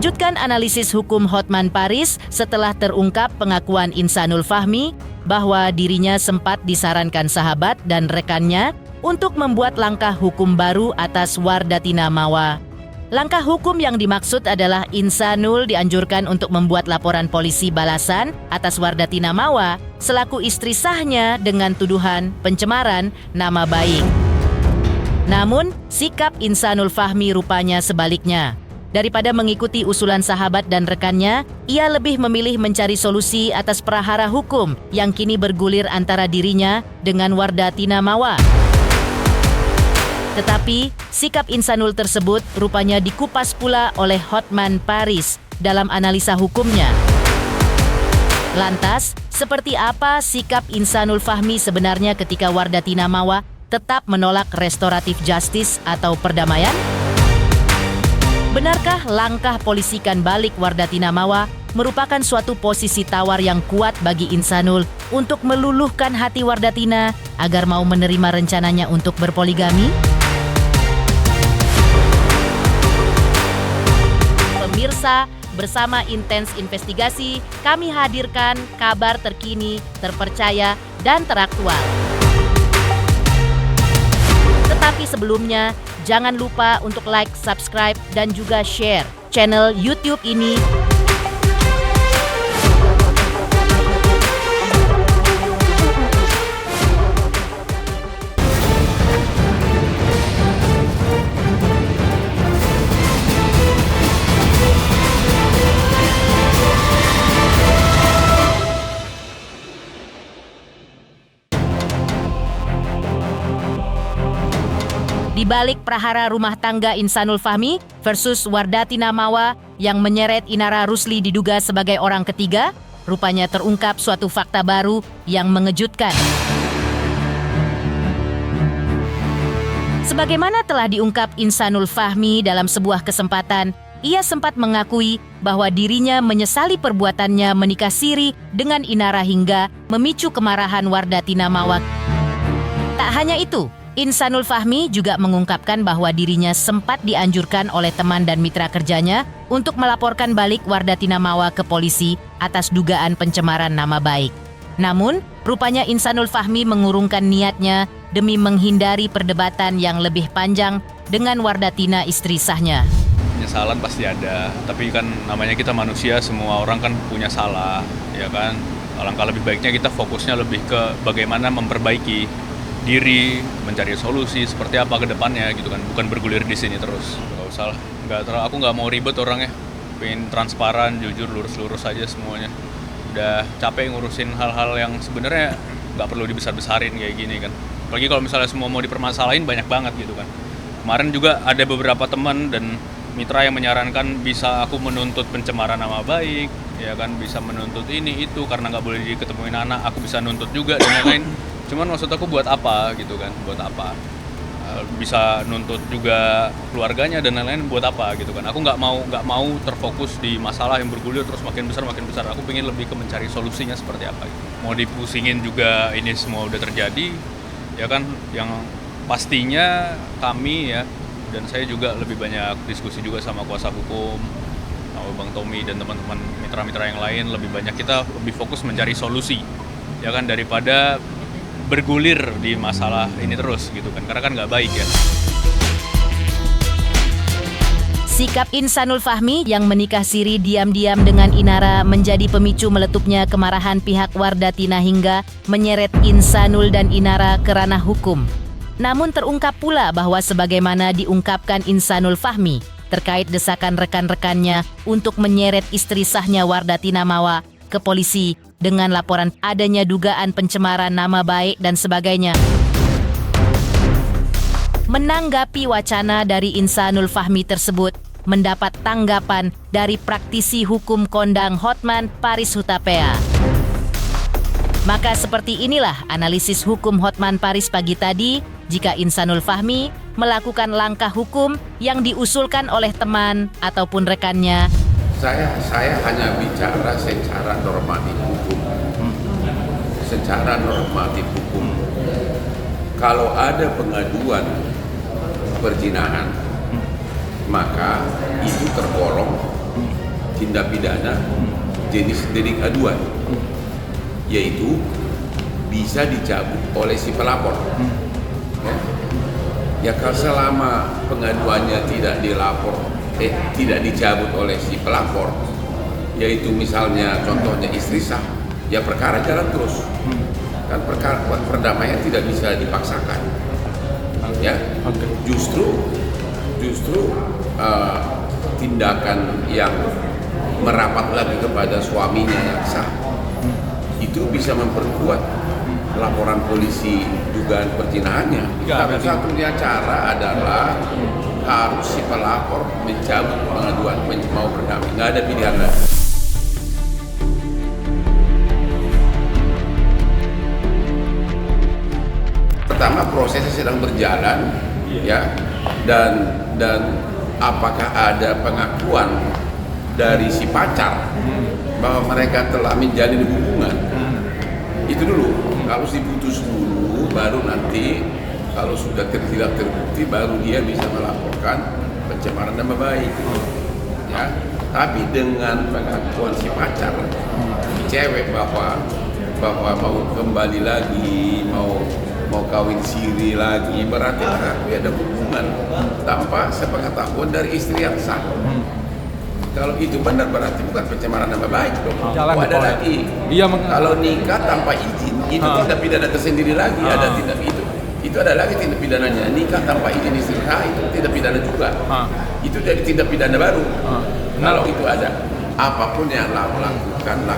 Mengejutkan analisis hukum Hotman Paris setelah terungkap pengakuan Insanul Fahmi bahwa dirinya sempat disarankan sahabat dan rekannya untuk membuat langkah hukum baru atas Wardatina Mawa. Langkah hukum yang dimaksud adalah Insanul dianjurkan untuk membuat laporan polisi balasan atas Wardatina Mawa selaku istri sahnya dengan tuduhan pencemaran nama baik. Namun, sikap Insanul Fahmi rupanya sebaliknya. Daripada mengikuti usulan sahabat dan rekannya, ia lebih memilih mencari solusi atas prahara hukum yang kini bergulir antara dirinya dengan Wardatina Mawa. Tetapi, sikap Insanul tersebut rupanya dikupas pula oleh Hotman Paris dalam analisa hukumnya. Lantas, seperti apa sikap Insanul Fahmi sebenarnya ketika Wardatina Mawa tetap menolak restoratif justice atau perdamaian? Benarkah langkah polisikan balik Wardatina Mawa merupakan suatu posisi tawar yang kuat bagi Insanul untuk meluluhkan hati Wardatina agar mau menerima rencananya untuk berpoligami? Pemirsa, bersama Intens Investigasi, kami hadirkan kabar terkini, terpercaya, dan teraktual. Tetapi sebelumnya, jangan lupa untuk like, subscribe, dan juga share channel YouTube ini. Di balik prahara rumah tangga Insanul Fahmi versus Wardatina Mawa yang menyeret Inara Rusli diduga sebagai orang ketiga, rupanya terungkap suatu fakta baru yang mengejutkan. Sebagaimana telah diungkap Insanul Fahmi dalam sebuah kesempatan, ia sempat mengakui bahwa dirinya menyesali perbuatannya menikah siri dengan Inara hingga memicu kemarahan Wardatina Mawa. Tak hanya itu, Insanul Fahmi juga mengungkapkan bahwa dirinya sempat dianjurkan oleh teman dan mitra kerjanya untuk melaporkan balik Wardatina Mawa ke polisi atas dugaan pencemaran nama baik. Namun, rupanya Insanul Fahmi mengurungkan niatnya demi menghindari perdebatan yang lebih panjang dengan Wardatina istri sahnya. Penyesalan pasti ada, tapi kan namanya kita manusia, semua orang kan punya salah, ya kan? Alangkah lebih baiknya kita fokusnya lebih ke bagaimana memperbaiki diri, mencari solusi seperti apa ke depannya gitu kan, bukan bergulir di sini terus. Gak usah lah, aku nggak mau ribet orangnya, pengen transparan, jujur, lurus-lurus aja semuanya. Udah capek ngurusin hal-hal yang sebenarnya nggak perlu dibesar-besarin kayak gini kan. Apalagi kalau misalnya semua mau dipermasalahin banyak banget gitu kan. Kemarin juga ada beberapa teman dan mitra yang menyarankan bisa aku menuntut pencemaran nama baik, ya kan, bisa menuntut ini itu karena nggak boleh diketemuin anak, aku bisa nuntut juga dan lain-lain. Cuman maksud aku buat apa gitu kan, buat apa? Bisa nuntut juga keluarganya dan lain-lain buat apa gitu kan. Aku nggak mau terfokus di masalah yang bergulir terus makin besar. Aku pengen lebih ke mencari solusinya seperti apa gitu. Mau dipusingin juga ini semua udah terjadi, ya kan, yang pastinya kami ya, dan saya juga lebih banyak diskusi juga sama kuasa hukum, sama Bang Tommy dan teman-teman mitra-mitra yang lain. Lebih banyak kita lebih fokus mencari solusi, ya kan, daripada bergulir di masalah ini terus gitu kan, karena kan nggak baik ya. Sikap Insanul Fahmi yang menikah siri diam-diam dengan Inara menjadi pemicu meletupnya kemarahan pihak Wardatina hingga menyeret Insanul dan Inara ke ranah hukum. Namun terungkap pula bahwa sebagaimana diungkapkan Insanul Fahmi terkait desakan rekan-rekannya untuk menyeret istri sahnya Wardatina Mawa ke polisi dengan laporan adanya dugaan pencemaran nama baik dan sebagainya. Menanggapi wacana dari Insanul Fahmi tersebut, mendapat tanggapan dari praktisi hukum kondang Hotman Paris Hutapea. Maka seperti inilah analisis hukum Hotman Paris pagi tadi jika Insanul Fahmi melakukan langkah hukum yang diusulkan oleh teman ataupun rekannya. Saya hanya bicara secara normatif hukum. Secara normatif hukum, kalau ada pengaduan perzinahan, maka itu tergolong tindak pidana jenis delik aduan, yaitu bisa dicabut oleh si pelapor. Ya kalau selama pengaduannya tidak tidak dicabut oleh si pelapor, yaitu misalnya contohnya istri sah, ya perkara jalan terus. Kan perkara perdamaian tidak bisa dipaksakan. Ya, justru tindakan yang merapat lagi kepada suaminya yang sah itu bisa memperkuat laporan polisi dugaan perzinahannya. Satu-satunya cara adalah harus si pelapor mencabut pengaduan mau berdamai, nggak ada pilihan lain. Pertama, prosesnya sedang berjalan, ya, dan apakah ada pengakuan dari si pacar bahwa mereka telah menjalin hubungan, itu dulu. Kalau diputus dulu, baru nanti kalau sudah tidak terbukti, baru dia bisa melaporkan pencemaran nama baik, ya. Tapi dengan pengakuan si pacar, cewek bahwa mau kembali lagi, mau kawin siri lagi, berarti ada hubungan tanpa sepengetahuan dari istri yang sah. Kalau itu benar berarti bukan pencemaran nama baik dong. Ada lagi. Kalau nikah tanpa izin, itu tindak pidana tersendiri lagi. Ada tindak itu ada lagi tindak pidananya. Nikah tanpa izin istri sah itu tindak pidana juga. Itu jadi tindak pidana baru. Kalau itu ada, apapun yang lakukanlah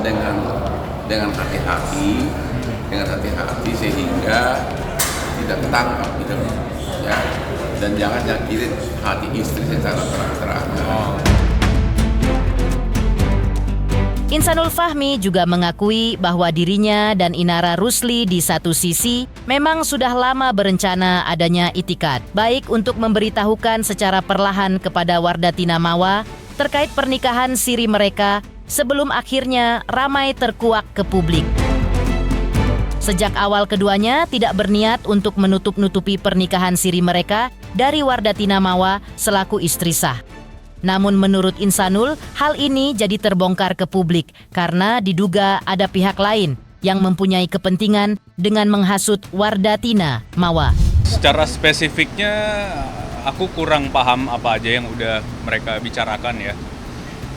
dengan hati-hati. Dengan hati-hati sehingga tidak ketangkap gitu, ya, dan jangan nyakitin hati istri secara terang-terangan. Insanul Fahmi juga mengakui bahwa dirinya dan Inara Rusli di satu sisi memang sudah lama berencana adanya itikad, baik untuk memberitahukan secara perlahan kepada Wardatina Mawa terkait pernikahan siri mereka sebelum akhirnya ramai terkuak ke publik. Sejak awal keduanya tidak berniat untuk menutup-nutupi pernikahan siri mereka dari Wardatina Mawa selaku istri sah. Namun menurut Insanul, hal ini jadi terbongkar ke publik karena diduga ada pihak lain yang mempunyai kepentingan dengan menghasut Wardatina Mawa. Secara spesifiknya aku kurang paham apa aja yang udah mereka bicarakan ya.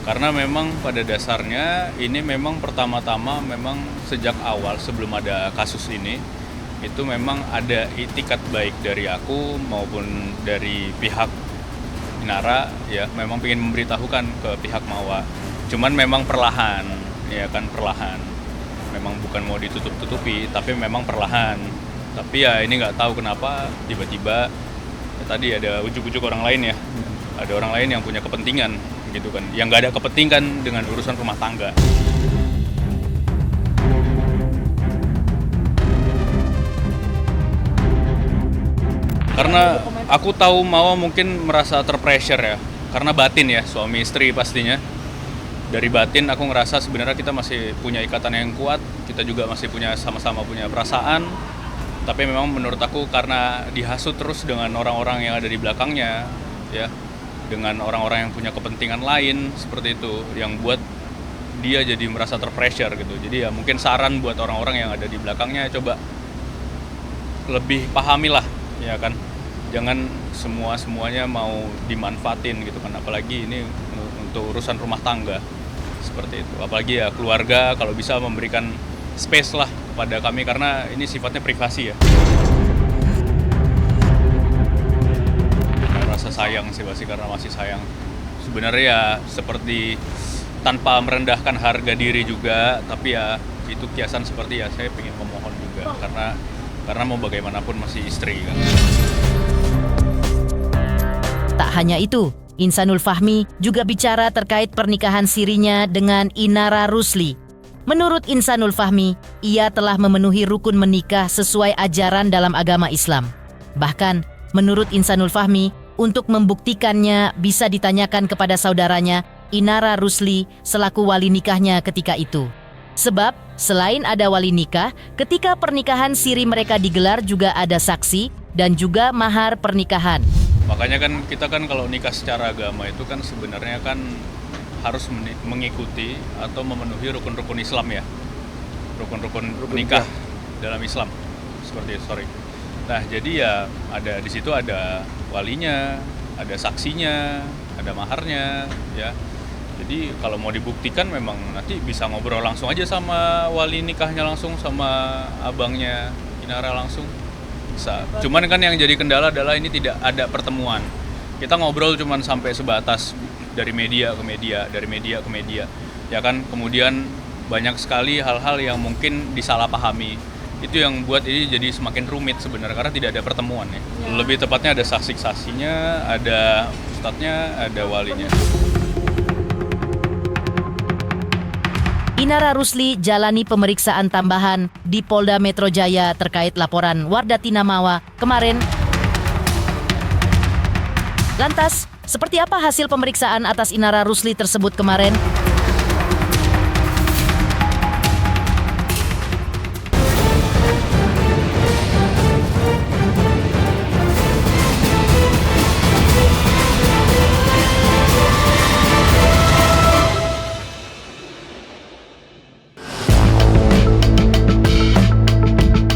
Karena memang pada dasarnya ini memang pertama-tama memang sejak awal sebelum ada kasus ini itu memang ada itikat baik dari aku maupun dari pihak Inara ya, memang ingin memberitahukan ke pihak Mawa. Cuman memang perlahan, ya kan, perlahan. Memang bukan mau ditutup-tutupi, tapi memang perlahan. Tapi ya ini nggak tahu kenapa tiba-tiba ya, tadi ada ujuk-ujuk orang lain ya. Ada orang lain yang punya kepentingan gitu kan, yang nggak ada kepentingan dengan urusan rumah tangga. Karena aku tahu Mawa mungkin merasa terpressure ya, karena batin ya, suami istri pastinya. Dari batin aku ngerasa sebenarnya kita masih punya ikatan yang kuat, kita juga masih sama-sama punya perasaan. Tapi memang menurut aku karena dihasut terus dengan orang-orang yang ada di belakangnya, ya, dengan orang-orang yang punya kepentingan lain seperti itu, yang buat dia jadi merasa terpressure gitu. Jadi ya mungkin saran buat orang-orang yang ada di belakangnya, coba lebih pahamilah, ya kan. Jangan semuanya mau dimanfaatin gitu kan, apalagi ini untuk urusan rumah tangga seperti itu. Apalagi ya keluarga kalau bisa memberikan space lah kepada kami karena ini sifatnya privasi ya. Rasa sayang sih pasti, karena masih sayang. Sebenarnya ya seperti tanpa merendahkan harga diri juga, tapi ya itu kiasan seperti ya saya ingin memohon juga karena mau bagaimanapun masih istri kan. Tak hanya itu, Insanul Fahmi juga bicara terkait pernikahan sirinya dengan Inara Rusli. Menurut Insanul Fahmi, ia telah memenuhi rukun menikah sesuai ajaran dalam agama Islam. Bahkan, menurut Insanul Fahmi, untuk membuktikannya bisa ditanyakan kepada saudaranya Inara Rusli selaku wali nikahnya ketika itu. Sebab selain ada wali nikah, ketika pernikahan siri mereka digelar juga ada saksi dan juga mahar pernikahan. Makanya kan kita kan kalau nikah secara agama itu kan sebenarnya kan harus mengikuti atau memenuhi rukun-rukun Islam ya. Rukun-rukun nikah dalam Islam. Seperti itu, sorry. Nah, jadi ya ada di situ ada walinya, ada saksinya, ada maharnya ya. Jadi kalau mau dibuktikan memang nanti bisa ngobrol langsung aja sama wali nikahnya langsung, sama abangnya Inara langsung. Bisa. Cuman kan yang jadi kendala adalah ini tidak ada pertemuan. Kita ngobrol cuman sampai sebatas dari media ke media, dari media ke media. Ya kan, kemudian banyak sekali hal-hal yang mungkin disalahpahami. Itu yang buat ini jadi semakin rumit sebenarnya karena tidak ada pertemuan ya. Lebih tepatnya ada saksi-saksinya, ada ustadznya, ada walinya. Inara Rusli jalani pemeriksaan tambahan di Polda Metro Jaya terkait laporan Wardatina Mawa kemarin. Lantas, seperti apa hasil pemeriksaan atas Inara Rusli tersebut kemarin?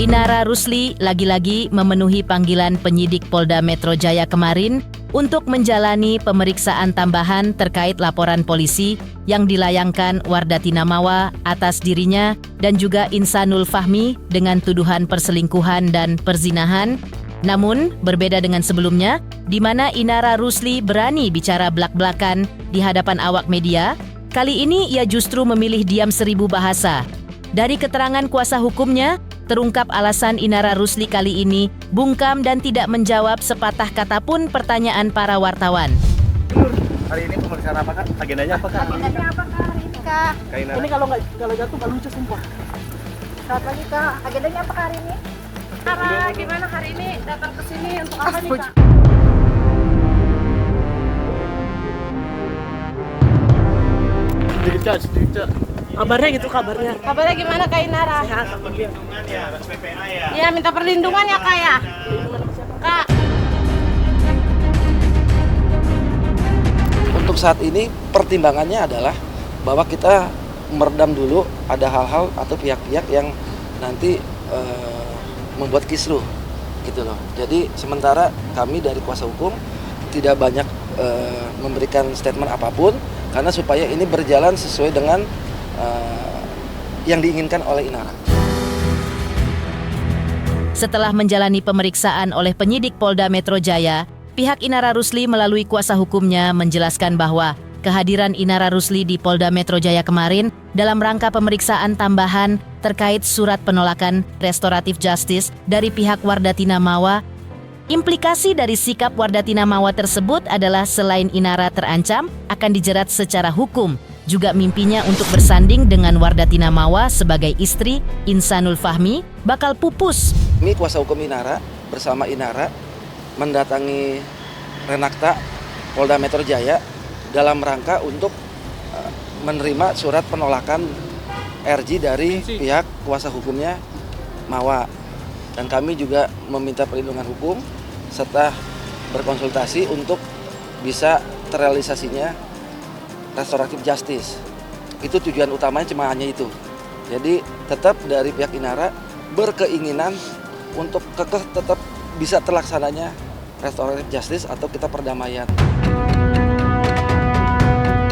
Inara Rusli lagi-lagi memenuhi panggilan penyidik Polda Metro Jaya kemarin untuk menjalani pemeriksaan tambahan terkait laporan polisi yang dilayangkan Wardatina Mawa atas dirinya dan juga Insanul Fahmi dengan tuduhan perselingkuhan dan perzinahan. Namun, berbeda dengan sebelumnya, di mana Inara Rusli berani bicara belak-belakan di hadapan awak media, kali ini ia justru memilih diam 1000 bahasa. Dari keterangan kuasa hukumnya, terungkap alasan Inara Rusli kali ini bungkam dan tidak menjawab sepatah kata pun pertanyaan para wartawan. Hari ini pemeriksaan apa Kak? Agendanya apa Kak? Agendanya apa Kak hari ini Kak? Ini kalau jatuh nggak lucu sumpah. Selamat pagi Kak, agendanya apa Kak hari ini? Cara gimana hari ini datang ke sini untuk apa nih Kak? Sedikit Kak. Kabarnya gitu kabarnya. Kabarnya gimana Kak Inara? Sehat. Iya minta perlindungan ya Kak ya? Kak. Untuk saat ini pertimbangannya adalah bahwa kita meredam dulu ada hal-hal atau pihak-pihak yang nanti membuat kisruh gitu loh. Jadi sementara kami dari kuasa hukum tidak banyak memberikan statement apapun karena supaya ini berjalan sesuai dengan yang diinginkan oleh Inara. Setelah menjalani pemeriksaan oleh penyidik Polda Metro Jaya, pihak Inara Rusli melalui kuasa hukumnya menjelaskan bahwa kehadiran Inara Rusli di Polda Metro Jaya kemarin dalam rangka pemeriksaan tambahan terkait surat penolakan restoratif justice dari pihak Wardatina Mawa. Implikasi dari sikap Wardatina Mawa tersebut adalah selain Inara terancam akan dijerat secara hukum, juga mimpinya untuk bersanding dengan Wardatina Mawa sebagai istri Insanul Fahmi bakal pupus. Kami kuasa hukum Inara bersama Inara mendatangi Renakta Polda Metro Jaya dalam rangka untuk menerima surat penolakan RJ dari pihak kuasa hukumnya Mawa. Dan kami juga meminta perlindungan hukum serta berkonsultasi untuk bisa terrealisasinya restoratif justice. Itu tujuan utamanya cuma hanya itu. Jadi tetap dari pihak Inara berkeinginan untuk kekeh tetap bisa terlaksananya restoratif justice atau kita perdamaian.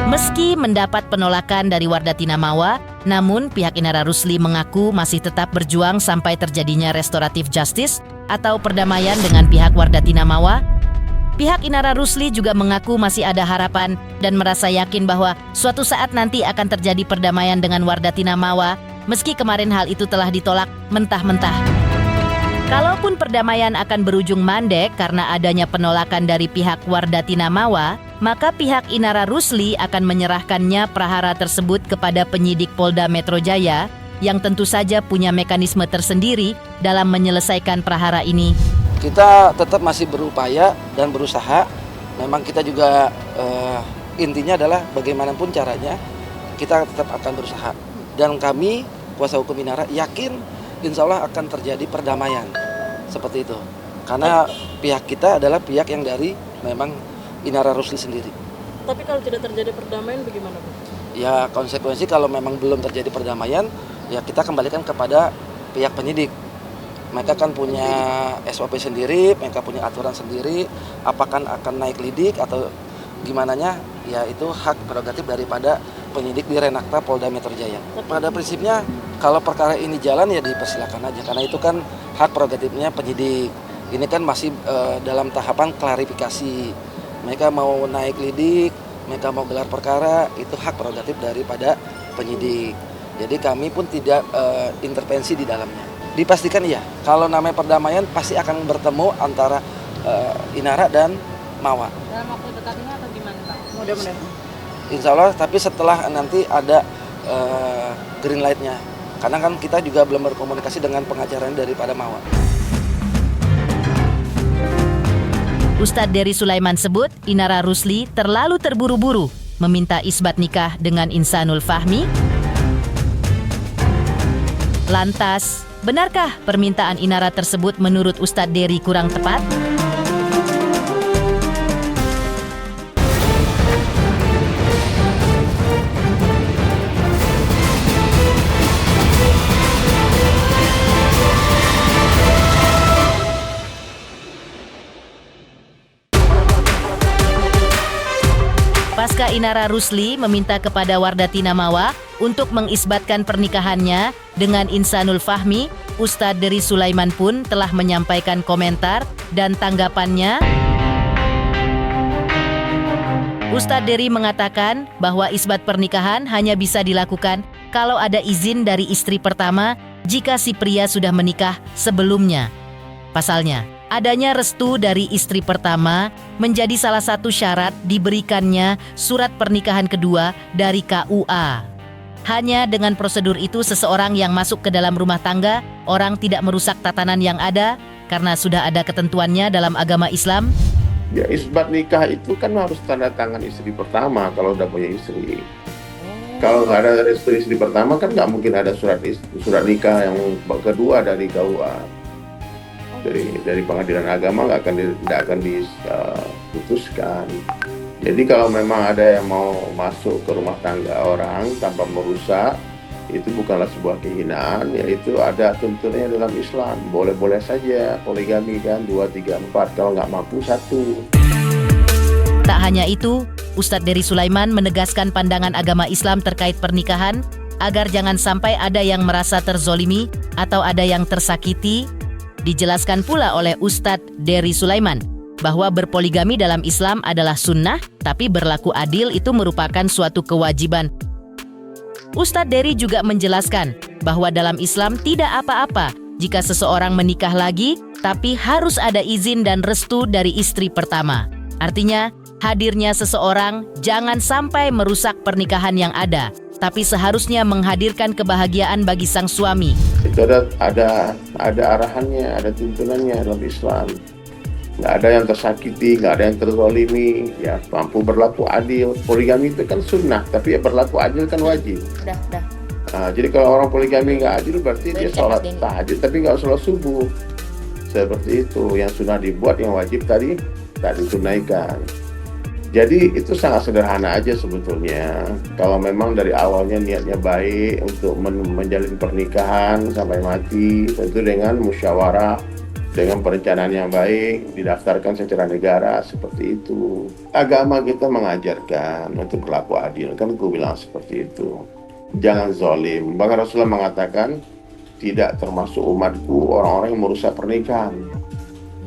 Meski mendapat penolakan dari Wardatina Mawa, namun pihak Inara Rusli mengaku masih tetap berjuang sampai terjadinya restoratif justice atau perdamaian dengan pihak Wardatina Mawa. Pihak Inara Rusli juga mengaku masih ada harapan dan merasa yakin bahwa suatu saat nanti akan terjadi perdamaian dengan Wardatina Mawa, meski kemarin hal itu telah ditolak mentah-mentah. Kalaupun perdamaian akan berujung mandek karena adanya penolakan dari pihak Wardatina Mawa, maka pihak Inara Rusli akan menyerahkannya prahara tersebut kepada penyidik Polda Metro Jaya yang tentu saja punya mekanisme tersendiri dalam menyelesaikan prahara ini. Kita tetap masih berupaya dan berusaha. Memang kita juga intinya adalah bagaimanapun caranya kita tetap akan berusaha. Dan kami kuasa hukum Inara yakin insya Allah akan terjadi perdamaian seperti itu. Karena pihak kita adalah pihak yang dari memang Inara Rusli sendiri. Tapi kalau tidak terjadi perdamaian bagaimana, Bu? Ya konsekuensi kalau memang belum terjadi perdamaian, ya kita kembalikan kepada pihak penyidik. Mereka kan punya SOP sendiri, mereka punya aturan sendiri, apakah akan naik lidik atau gimananya, ya itu hak prerogatif daripada penyidik di Renakta Polda Metro Jaya. Pada prinsipnya kalau perkara ini jalan ya dipersilakan aja, karena itu kan hak prerogatifnya penyidik. Ini kan masih dalam tahapan klarifikasi. Mereka mau naik lidik, mereka mau gelar perkara, itu hak prerogatif daripada penyidik. Jadi kami pun tidak intervensi di dalamnya. Dipastikan iya, kalau namanya perdamaian pasti akan bertemu antara Inara dan Mawa. Dalam waktu dekat ini atau gimana, Pak? Mudah-mudahan. Insya Allah, tapi setelah nanti ada green light-nya. Karena kan kita juga belum berkomunikasi dengan pengacaranya daripada Mawa. Ustadz Dery Sulaiman sebut Inara Rusli terlalu terburu-buru meminta isbat nikah dengan Insanul Fahmi. Lantas, benarkah permintaan Inara tersebut menurut Ustadz Dery kurang tepat? Pasca Inara Rusli meminta kepada Wardatina Mawa untuk mengisbatkan pernikahannya dengan Insanul Fahmi, Ustadz Dery Sulaiman pun telah menyampaikan komentar dan tanggapannya. Ustadz Dery mengatakan bahwa isbat pernikahan hanya bisa dilakukan kalau ada izin dari istri pertama jika si pria sudah menikah sebelumnya. Pasalnya, adanya restu dari istri pertama menjadi salah satu syarat diberikannya surat pernikahan kedua dari KUA. Hanya dengan prosedur itu seseorang yang masuk ke dalam rumah tangga, orang tidak merusak tatanan yang ada karena sudah ada ketentuannya dalam agama Islam. Ya, isbat nikah itu kan harus tanda tangan istri pertama kalau udah punya istri. Kalau nggak ada restu istri pertama kan nggak mungkin ada surat nikah yang kedua dari KUA. Dari pengadilan agama nggak akan diputuskan. Jadi kalau memang ada yang mau masuk ke rumah tangga orang tanpa merusak, itu bukanlah sebuah kehinaan, yaitu ada tuntunannya dalam Islam. Boleh-boleh saja poligami kan 2, 3, 4, kalau nggak mampu 1. Tak hanya itu, Ustadz Dery Sulaiman menegaskan pandangan agama Islam terkait pernikahan agar jangan sampai ada yang merasa terzolimi atau ada yang tersakiti. Dijelaskan pula oleh Ustadz Dery Sulaiman bahwa berpoligami dalam Islam adalah sunnah, tapi berlaku adil itu merupakan suatu kewajiban. Ustadz Dery juga menjelaskan bahwa dalam Islam tidak apa-apa jika seseorang menikah lagi, tapi harus ada izin dan restu dari istri pertama. Artinya, hadirnya seseorang jangan sampai merusak pernikahan yang ada, tapi seharusnya menghadirkan kebahagiaan bagi sang suami. Itu ada arahannya, ada tuntunannya dalam Islam. Nggak ada yang tersakiti, nggak ada yang terzalimi, ya mampu berlaku adil. Poligami itu kan sunnah, tapi ya berlaku adil kan wajib. Jadi kalau orang poligami nggak adil berarti dia sholat tahajud tapi nggak sholat subuh. Seperti itu, yang sunnah dibuat, yang wajib tadi tak ditunaikan. Jadi itu sangat sederhana aja sebetulnya. Kalau memang dari awalnya niatnya baik untuk menjalin pernikahan sampai mati, tentu dengan musyawarah, dengan perencanaan yang baik, didaftarkan secara negara, seperti itu. Agama kita mengajarkan untuk berlaku adil, kan aku bilang seperti itu. Jangan zalim. Bahkan Rasulullah mengatakan, tidak termasuk umatku orang-orang yang merusak pernikahan.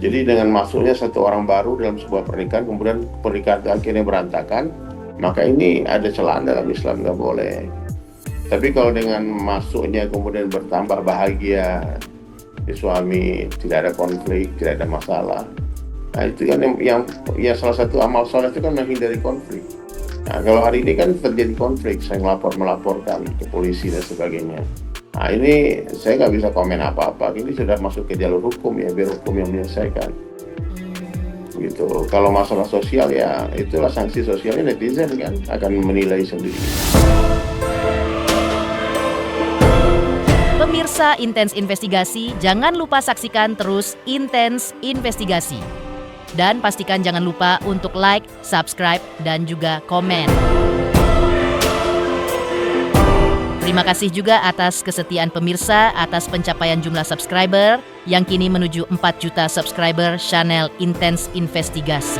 Jadi dengan masuknya satu orang baru dalam sebuah pernikahan, kemudian pernikahan akhirnya berantakan, maka ini ada celaan dalam Islam, nggak boleh. Tapi kalau dengan masuknya kemudian bertambah bahagia, suami tidak ada konflik, tidak ada masalah. Nah itu kan yang salah satu amal soleh itu kan menghindari konflik. Nah kalau hari ini kan terjadi konflik, saya melaporkan ke polisi dan sebagainya. Nah ini saya nggak bisa komen apa-apa, ini sudah masuk ke jalur hukum ya, biar hukum yang menyelesaikan. Gitu. Kalau masalah sosial ya itulah sanksi sosialnya, netizen kan akan menilai sendiri. Pemirsa Intens Investigasi, jangan lupa saksikan terus Intens Investigasi. Dan pastikan jangan lupa untuk like, subscribe, dan juga komen. Terima kasih juga atas kesetiaan pemirsa atas pencapaian jumlah subscriber yang kini menuju 4 juta subscriber channel Intens Investigasi.